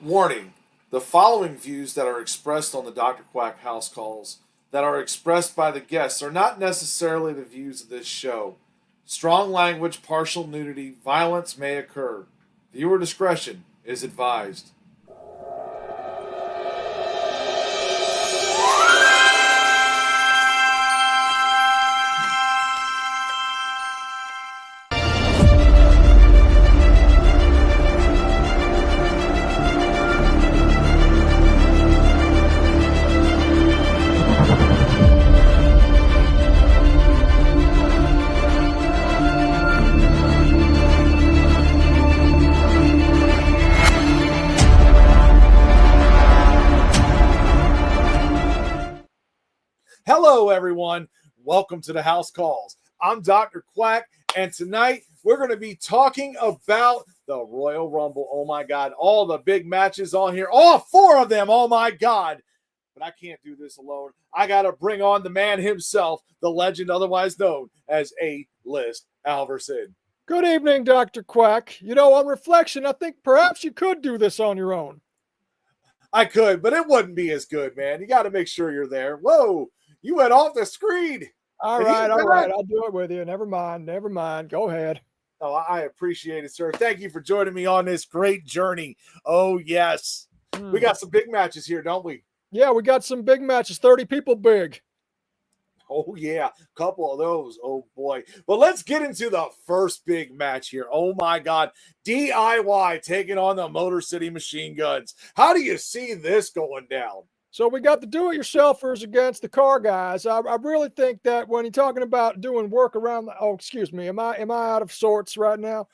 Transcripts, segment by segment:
Warning: the following views that are expressed on the Dr. Quack house calls that are expressed by the guests are not necessarily the views of this show. Strong language, partial nudity, violence may occur. Viewer discretion is advised. Hello, everyone. Welcome to the House Calls. I'm Dr. Quack, and tonight we're going to be talking about the Royal Rumble. Oh, my God. All the big matches on here. All four of them. Oh, my God. But I can't do this alone. I got to bring on the man himself, the legend otherwise known as A-List Alverson. Good evening, Dr. Quack. You know, on reflection, I think perhaps you could do this on your own. I could, but it wouldn't be as good, man. You got to make sure you're there. Whoa. You went off the screen. All right. I'll do it with you. Never mind. Go ahead. Oh, I appreciate it, sir. Thank you for joining me on this great journey. Oh, yes. We got some big matches here, don't we? Yeah, we got some big matches, 30 people big. Oh, yeah. A couple of those. Oh, boy. But let's get into the first big match here. Oh, my God. DIY taking on the Motor City Machine Guns. How do you see this going down? So we got the do-it-yourselfers against the car guys. I really think that when you're talking about doing work around the, oh, excuse me, am I out of sorts right now?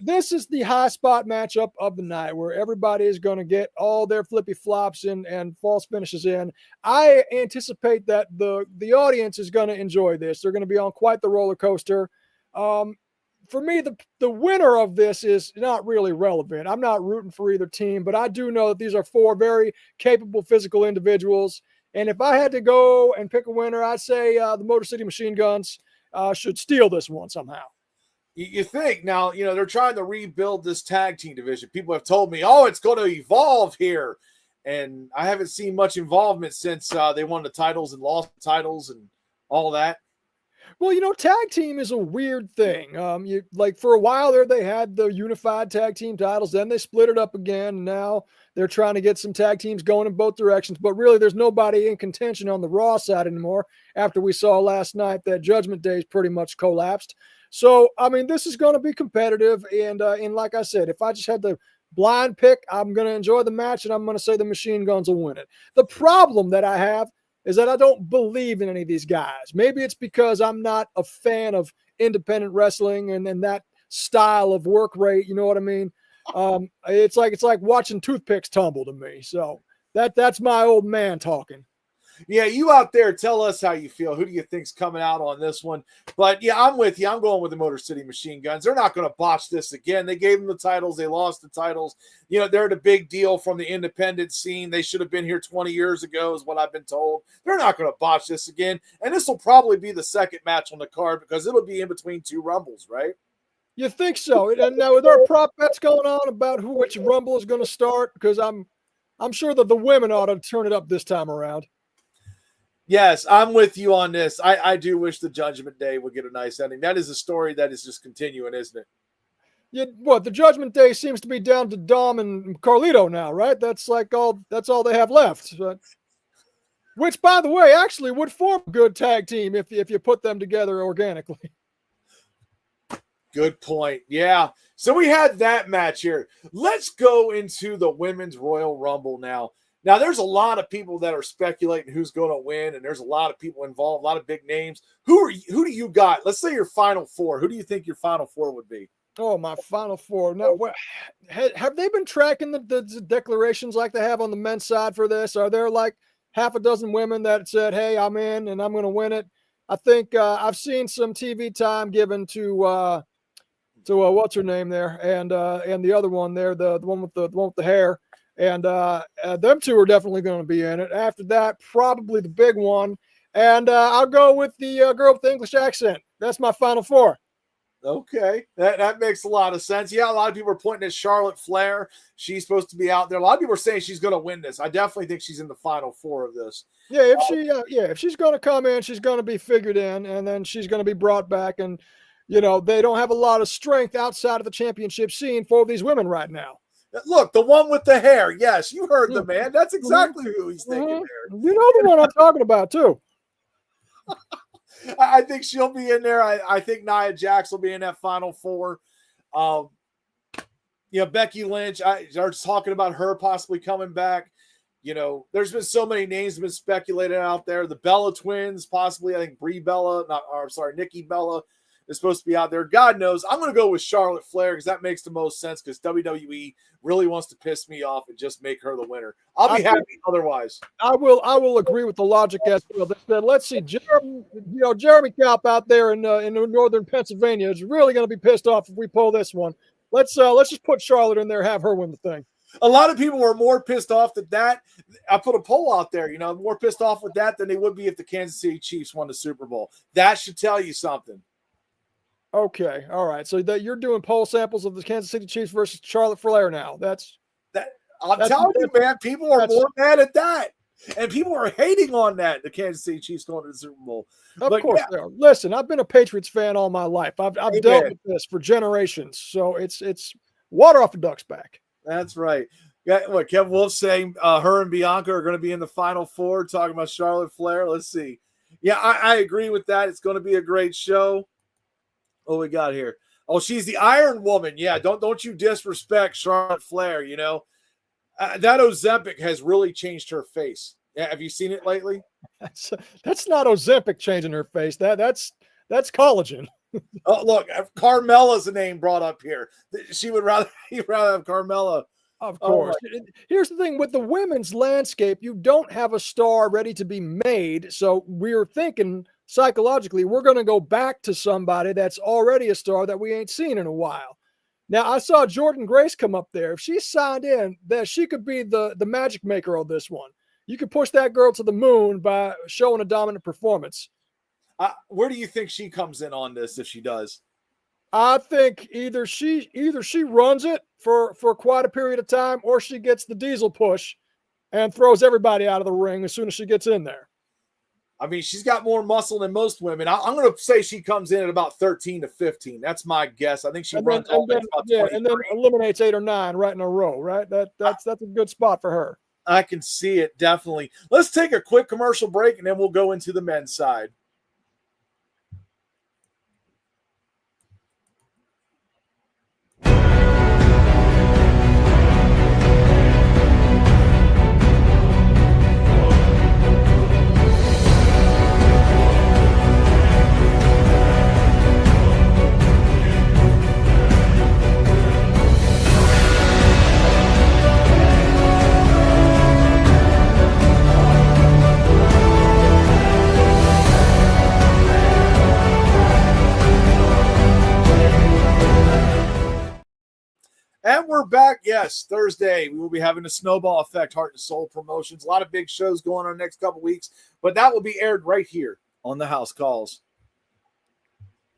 This is the high spot matchup of the night where everybody is going to get all their flippy flops and false finishes in. I anticipate that the audience is going to enjoy this. They're going to be on quite the roller coaster. For me, the winner of this is not really relevant. I'm not rooting for either team, but I do know that these are four very capable physical individuals. And if I had to go and pick a winner, I'd say the Motor City Machine Guns should steal this one somehow. You think now, they're trying to rebuild this tag team division. People have told me, oh, it's going to evolve here. And I haven't seen much involvement since they won the titles and lost the titles and all that. Well, tag team is a weird thing. For a while there, they had the unified tag team titles. Then they split it up again. And now they're trying to get some tag teams going in both directions. But really, there's nobody in contention on the Raw side anymore after we saw last night that Judgment Day's pretty much collapsed. So, this is going to be competitive. And like I said, if I just had to blind pick, I'm going to enjoy the match, and I'm going to say the Machine Guns will win it. The problem that I have is that I don't believe in any of these guys. Maybe it's because I'm not a fan of independent wrestling and that style of work rate. You know what I mean? It's like watching toothpicks tumble to me. So that's my old man talking. Yeah, you out there, tell us how you feel. Who do you think's coming out on this one? But yeah, I'm with you. I'm going with the Motor City Machine Guns. They're not going to botch this again. They gave them the titles. They lost the titles. They're the big deal from the independent scene. They should have been here 20 years ago is what I've been told. They're not going to botch this again. And this will probably be the second match on the card because it'll be in between two Rumbles, right? You think so? And now, are there prop bets going on about which Rumble is going to start? Because I'm sure that the women ought to turn it up this time around. Yes, I'm with you on this. I do wish the Judgment Day would get a nice ending. That is a story that is just continuing, isn't it? Yeah, the Judgment Day seems to be down to Dom and Carlito now, right? That's all they have left. Which, by the way, actually would form a good tag team if you put them together organically. Good point. Yeah. So we had that match here. Let's go into the Women's Royal Rumble now. Now, there's a lot of people that are speculating who's going to win, and there's a lot of people involved, a lot of big names. Who do you got? Let's say your final four. Who do you think your final four would be? Oh, my final four. No, have they been tracking the declarations like they have on the men's side for this? Are there like half a dozen women that said, hey, I'm in and I'm going to win it? I think I've seen some TV time given to what's her name there, and the other one there, the one with the hair. And them two are definitely going to be in it. After that, probably the big one. And I'll go with the girl with the English accent. That's my final four. Okay, that makes a lot of sense. Yeah, a lot of people are pointing at Charlotte Flair. She's supposed to be out there. A lot of people are saying she's going to win this. I definitely think she's in the final four of this. Yeah, if she's going to come in, she's going to be figured in, and then she's going to be brought back. And they don't have a lot of strength outside of the championship scene for these women right now. Look, the one with the hair. Yes, you heard the man. That's exactly who he's thinking there. You know the one I'm talking about too. I think she'll be in there. I think Nia Jax will be in that final four. Becky Lynch, they're talking about her possibly coming back. There's been so many names been speculated out there. The Bella twins, possibly. I think Nikki Bella is supposed to be out there. God knows. I'm going to go with Charlotte Flair because that makes the most sense because WWE really wants to piss me off and just make her the winner. I'll be happy otherwise. I will agree with the logic as well. They said, let's see, Jeremy Calp out there in northern Pennsylvania is really going to be pissed off if we pull this one. Let's just put Charlotte in there, have her win the thing. A lot of people were more pissed off at that. I put a poll out there, more pissed off with that than they would be if the Kansas City Chiefs won the Super Bowl. That should tell you something. Okay, all right. So that you're doing poll samples of the Kansas City Chiefs versus Charlotte Flair now. I'm telling you, man, people are more mad at that. And people are hating on that, the Kansas City Chiefs going to the Super Bowl. Of course they are. Listen, I've been a Patriots fan all my life. I've dealt with this for generations. So it's water off the duck's back. That's right. Yeah, what Kevin Wolf saying her and Bianca are going to be in the final four, talking about Charlotte Flair. Let's see. Yeah, I agree with that. It's going to be a great show. What we got here? Oh, she's the Iron Woman. Yeah, don't you disrespect Charlotte Flair, that Ozempic has really changed her face. Yeah, have you seen it lately? That's not Ozempic changing her face. That's collagen. Oh, look, Carmella's a name brought up here. He'd rather have Carmella. Of course. Here's the thing with the women's landscape, you don't have a star ready to be made. So we're thinking psychologically, we're going to go back to somebody that's already a star that we ain't seen in a while. Now, I saw Jordan Grace come up there. If she signed in, that she could be the magic maker of this one. You could push that girl to the moon by showing a dominant performance. Where do you think she comes in on this if she does? I think either she runs it for quite a period of time, or she gets the diesel push and throws everybody out of the ring as soon as she gets in there. I mean, she's got more muscle than most women. I'm going to say she comes in at about 13 to 15. That's my guess. I think she runs all about 23. And then eliminates 8 or 9 right in a row, right? That's a good spot for her. I can see it, definitely. Let's take a quick commercial break, and then we'll go into the men's side. And we're back. Yes, Thursday. We will be having a Snowball Effect Heart and Soul promotions. A lot of big shows going on the next couple weeks, but that will be aired right here on the House Calls.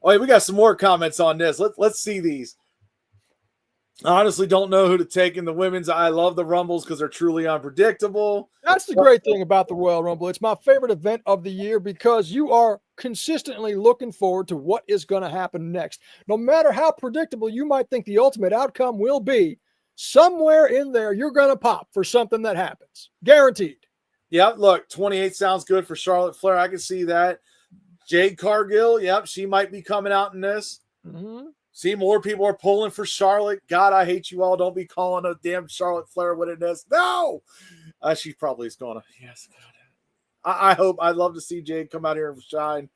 Oh, yeah, we got some more comments on this. Let's see these. I honestly don't know who to take in the women's. I love the Rumbles because they're truly unpredictable. That's the great thing about the Royal Rumble. It's my favorite event of the year because you are consistently looking forward to what is going to happen next. No matter how predictable you might think the ultimate outcome will be, somewhere in there you're going to pop for something that happens. Guaranteed. Yeah, look, 28 sounds good for Charlotte Flair. I can see that. Jade Cargill, yep, she might be coming out in this. Mm-hmm. See, more people are pulling for Charlotte. God, I hate you all. Don't be calling a damn Charlotte Flair winning this. No! She probably is going to. Yes, God. I hope. I'd love to see Jade come out here and shine,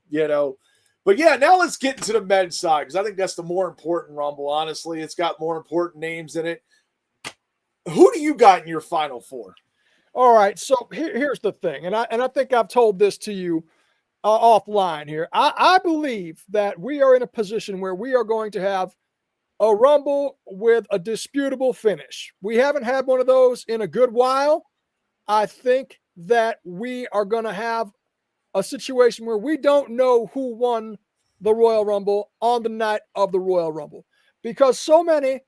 But, yeah, now let's get into the men's side because I think that's the more important Rumble, honestly. It's got more important names in it. Who do you got in your Final Four? All right, so here's the thing, and I think I've told this to you offline here. I believe that we are in a position where we are going to have a Rumble with a disputable finish. We haven't had one of those in a good while. I think that we are going to have a situation where we don't know who won the Royal Rumble on the night of the Royal Rumble, because so many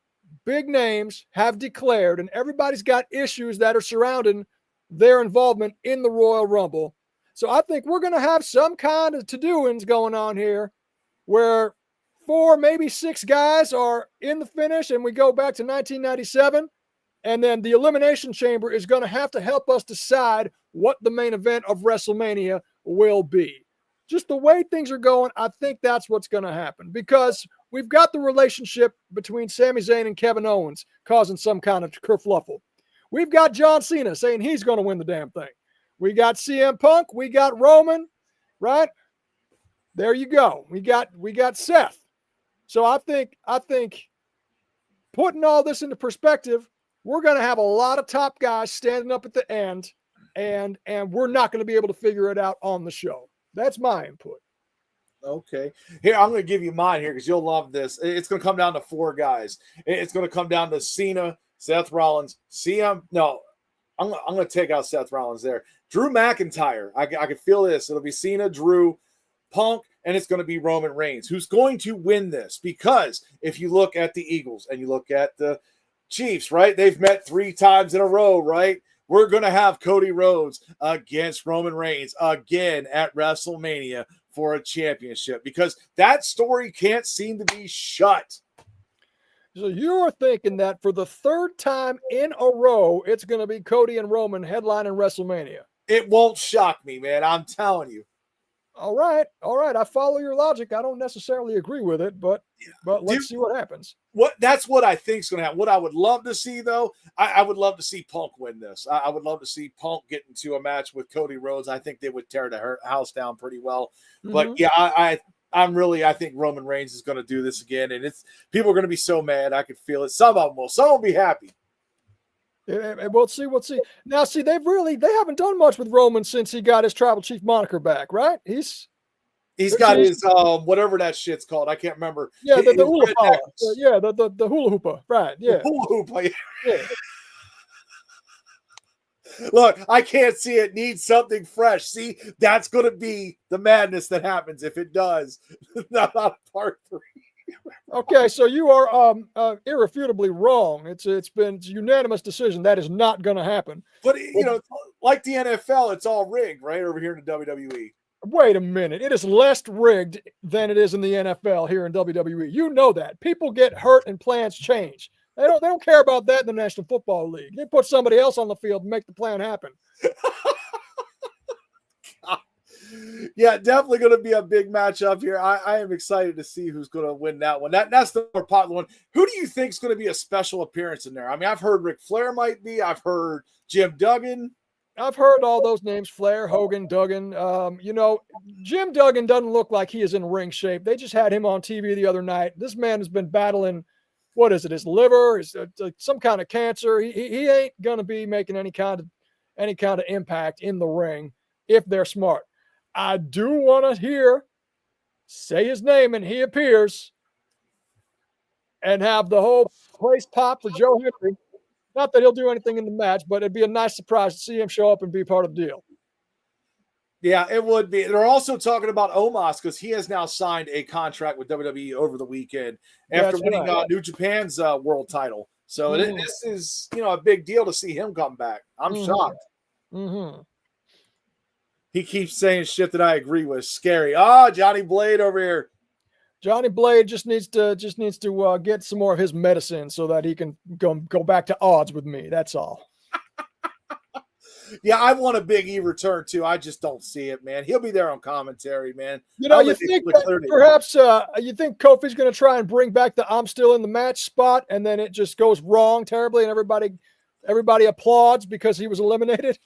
big names have declared, and everybody's got issues that are surrounding their involvement in the Royal Rumble. So I think we're going to have some kind of to-doings going on here where 4, maybe 6 guys are in the finish, and we go back to 1997, and then the Elimination Chamber is going to have to help us decide what the main event of WrestleMania will be. Just the way things are going, I think that's what's going to happen, because we've got the relationship between Sami Zayn and Kevin Owens causing some kind of kerfluffle. We've got John Cena saying he's going to win the damn thing. We got CM Punk. We got Roman, right? There you go. We got Seth. So I think putting all this into perspective, we're going to have a lot of top guys standing up at the end, and we're not going to be able to figure it out on the show. That's my input. Okay. Here, I'm going to give you mine here because you'll love this. It's going to come down to 4 guys. It's going to come down to Cena, Seth Rollins, CM. No, I'm going to take out Seth Rollins there. Drew McIntyre. I can feel this. It'll be Cena, Drew, Punk, and it's going to be Roman Reigns. Who's going to win this? Because if you look at the Eagles and you look at the Chiefs, right? They've met 3 times in a row, right? We're going to have Cody Rhodes against Roman Reigns again at WrestleMania for a championship, because that story can't seem to be shut. So you're thinking that for the 3rd time in a row, it's going to be Cody and Roman headlining WrestleMania. It won't shock me, man. I'm telling you. All right. I follow your logic. I don't necessarily agree with it, but let's see what happens. That's what I think is going to happen. What I would love to see, though, I would love to see Punk win this. I would love to see Punk get into a match with Cody Rhodes. I think they would tear the house down pretty well. Mm-hmm. But yeah, I think Roman Reigns is going to do this again, and people are going to be so mad. I could feel it. Some of them will. Some will be happy. We'll see. Now, see, they haven't done much with Roman since he got his Tribal Chief moniker back, right? He's got his whatever that shit's called. I can't remember. Yeah, the hula hoop. Yeah, the hula hoopa. Right. Yeah. The hula hoopa. Yeah. Look, I can't see it. Needs something fresh. See, that's going to be the madness that happens if it does. Not part 3. Okay, so you are irrefutably wrong. It's been a unanimous decision that is not going to happen. But like the NFL, it's all rigged, right? Over here in the WWE. Wait a minute. It is less rigged than it is in the NFL here in WWE. You know that. People get hurt and plans change. They don't care about that in the National Football League. They put somebody else on the field and make the plan happen. Yeah, definitely going to be a big matchup here. I am excited to see who's going to win that one. That's the more popular one. Who do you think is going to be a special appearance in there? I mean, I've heard Ric Flair might be. I've heard Jim Duggan. I've heard all those names: Flair, Hogan, Duggan. Jim Duggan doesn't look like he is in ring shape. They just had him on TV the other night. This man has been battling, what is it, his liver, some kind of cancer. He ain't going to be making any kind of impact in the ring if they're smart. I do want to say his name and he appears, and have the whole place pop for Joe Henry. Not that he'll do anything in the match, but it'd be a nice surprise to see him show up and be part of the deal. Yeah, it would be. They're also talking about Omos because he has now signed a contract with WWE over the weekend after winning New Japan's world title. So this is, a big deal to see him come back. I'm shocked. Mm-hmm. He keeps saying shit that I agree with. Scary. Johnny Blade over here. Johnny Blade just needs to get some more of his medicine so that he can go back to odds with me. That's all. Yeah, I want a Big E return too. I just don't see it, man. He'll be there on commentary, man. You think perhaps you think Kofi's going to try and bring back the "I'm still in the match" spot, and then it just goes wrong terribly, and everybody applauds because he was eliminated?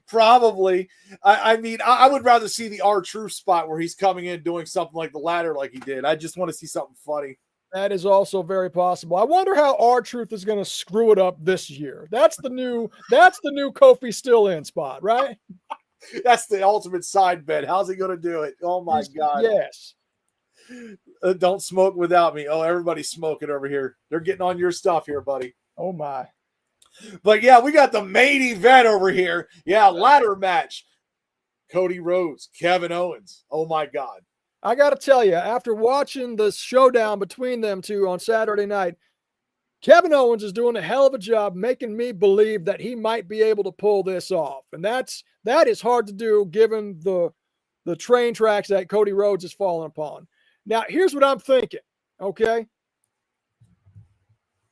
Probably. I mean, I would rather see the R-Truth spot where he's coming in doing something like the ladder like he did. I just want to see something funny. That is also very possible. I wonder how R-Truth is going to screw it up this year. That's the new Kofi still in spot, right? That's the ultimate side bet. How's he going to do it? Oh my God. Yes. Don't smoke without me. Oh, everybody's smoking over here. They're getting on your stuff here, buddy. Oh my. But yeah, we got the main event over here. Yeah, ladder match. Cody Rhodes, Kevin Owens. Oh my God. I got to tell you, after watching the showdown between them two on Saturday night, Kevin Owens is doing a hell of a job making me believe that he might be able to pull this off. And that is hard to do given the train tracks that Cody Rhodes has fallen upon. Now, here's what I'm thinking, okay?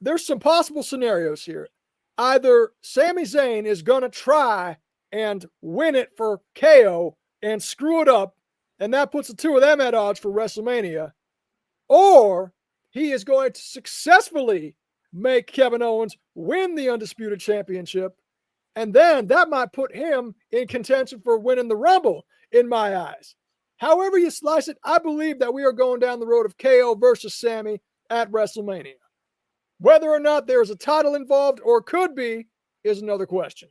There's some possible scenarios here. Either Sami Zayn is going to try and win it for KO and screw it up, and that puts the two of them at odds for WrestleMania, or he is going to successfully make Kevin Owens win the Undisputed Championship, and then that might put him in contention for winning the Rumble in my eyes. However you slice it, I believe that we are going down the road of KO versus Sami at WrestleMania. Whether or not there is a title involved or could be is another question.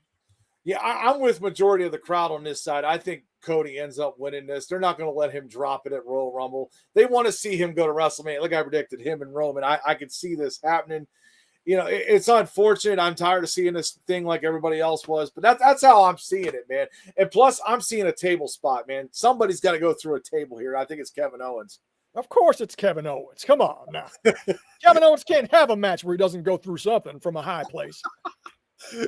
Yeah, I'm with majority of the crowd on this side. I think Cody ends up winning this. They're not going to let him drop it at Royal Rumble. They want to see him go to WrestleMania. Like I predicted, him and Roman. I could see this happening. You know, it's unfortunate. I'm tired of seeing this thing like everybody else was, but that's how I'm seeing it, man. And plus, I'm seeing a table spot, man. Somebody's got to go through a table here. I think it's Kevin Owens. Of course it's Kevin Owens. Come on now. Kevin Owens can't have a match where he doesn't go through something from a high place.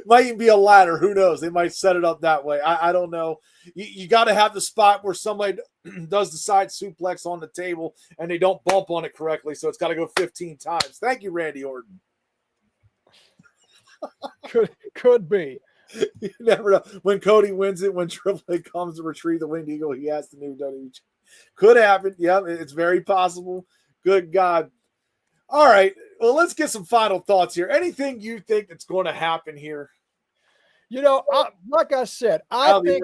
Might even be a ladder. Who knows? They might set it up that way. I don't know. You got to have the spot where somebody does the side suplex on the table and they don't bump on it correctly. So it's got to go 15 times. Thank you, Randy Orton. Could be. You never know. When Cody wins it, when Triple H comes to retrieve the Winged Eagle, he has the new WWE. Could happen. Yeah, it's very possible. Good God. All right. Well, let's get some final thoughts here. Anything you think that's going to happen here? You know, like I said, I think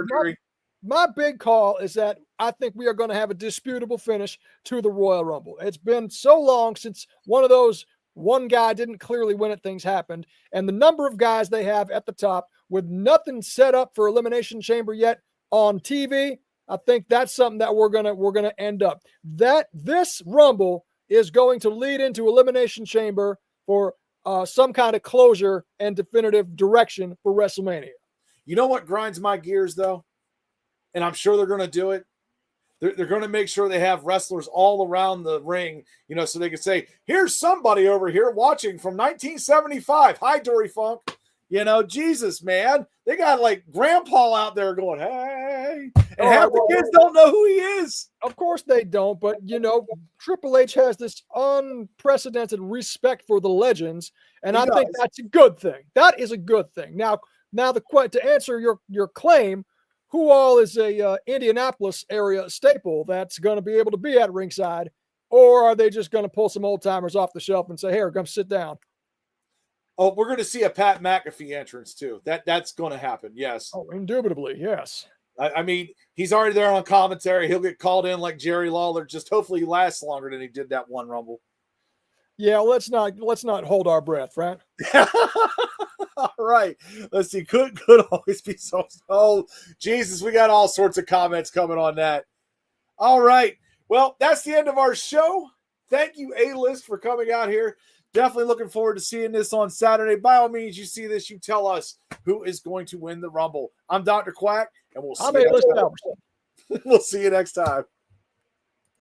my big call is that I think we are going to have a disputable finish to the Royal Rumble. It's been so long since one of those one guy didn't clearly win it, things happened. And the number of guys they have at the top with nothing set up for Elimination Chamber yet on TV, I think that's something that we're gonna end up. That this Rumble is going to lead into Elimination Chamber for some kind of closure and definitive direction for WrestleMania. You know what grinds my gears, though? And I'm sure they're going to do it. They're going to make sure they have wrestlers all around the ring, you know, so they can say, here's somebody over here watching from 1975. Hi, Dory Funk. You know, Jesus, man. They got like Grandpa out there going, hey. And half the kids don't know who he is. Of course they don't, but, you know, Triple H has this unprecedented respect for the legends, and I think that's a good thing. That is a good thing. Now to answer your claim, who all is a Indianapolis area staple that's going to be able to be at ringside, or are they just going to pull some old timers off the shelf and say, "Here, come sit down"? Oh, we're going to see a Pat McAfee entrance too. That's going to happen. Yes. Oh, indubitably, yes. I mean, he's already there on commentary. He'll get called in like Jerry Lawler. Just hopefully he lasts longer than he did that one Rumble. Yeah, let's not hold our breath, right? All right. Let's see. Could always be so. Oh, Jesus, we got all sorts of comments coming on that. All right. Well, that's the end of our show. Thank you, A-List, for coming out here. Definitely looking forward to seeing this on Saturday. By all means, you see this, you tell us who is going to win the Rumble. I'm Dr. Quack, and we'll see you next time. We'll see you next time.